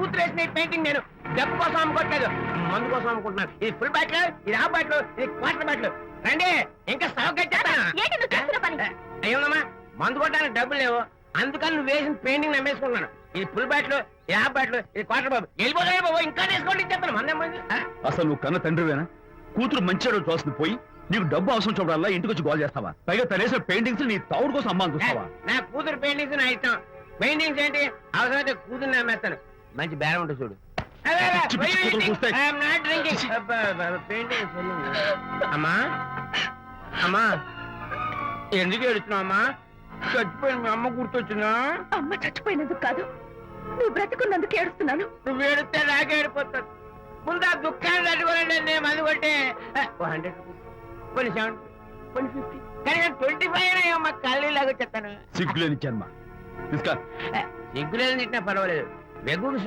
కూతురు వేసిన పెయింటింగ్ నేను డబ్బు కోసం అమ్ముకోవట్లేదు, మందు కోసం అమ్ముకుంటున్నాను. ఇది ఫుల్ బాటిల్, ఇది హాఫ్ బాటిల్, ఇది క్వార్టర్ బాటిల్. రండి ఇంకా అయ్యోమ్మా, మందు కొట్టడానికి డబ్బులు లేవు, అందుకని నువ్వు వేసిన పెయింటింగ్ నమ్మేసుకుంటున్నాను. ఇది ఫుల్ బాటిల్, ఇది హాఫ్ బాటిల్, ఇది క్వార్టర్ బాబు. వెళ్ళిపోతాయి బాబు, ఇంకా తీసుకోండి చెప్తాను. మందం అసలు నువ్వు కన్న తండ్రివేనా? కూతురు మంచిగా చూస్తుంది పోయి నీకు డబ్బు అవసరం చూడాలా ఇంటికి వచ్చి గోల్ చేస్తావా? పైగా తనేసిన పెయింటింగ్స్ నీ తౌడు కోసం అమ్మాని చూస్తావా? నా కూతురు పెయింటింగ్స్ నా ఇష్టం. పెయింటింగ్స్ ఏంటి అవసరమైతే కూతురు నమ్మేస్తాను. మంచి బేరం ఉంటుంది చూడు. అమ్మా అమ్మా ఎందుకు ఏడుస్తున్నావు అమ్మా? చచ్చిపోయిన మీ అమ్మ గుర్తొచ్చిందా? అమ్మ చచ్చిపోయినందుకు కాదు, నువ్వు బ్రతుకున్నందుకు ఏడుస్తున్నాను. నువ్వు ఏడితే నాకే ఏడిపోతాను. ముందు ఆ దుఃఖాన్ని తట్టుకోనండి. నేను మందు కొట్టే 100 కొన్ని 70 కొన్ని 50 కానీ 25 అమ్మా కళ్ళు లాగా చెప్తాను. సిగ్గులేని జన్మ. సిగ్గులేదు తిట్టినా పర్వాలేదు. వెగుడు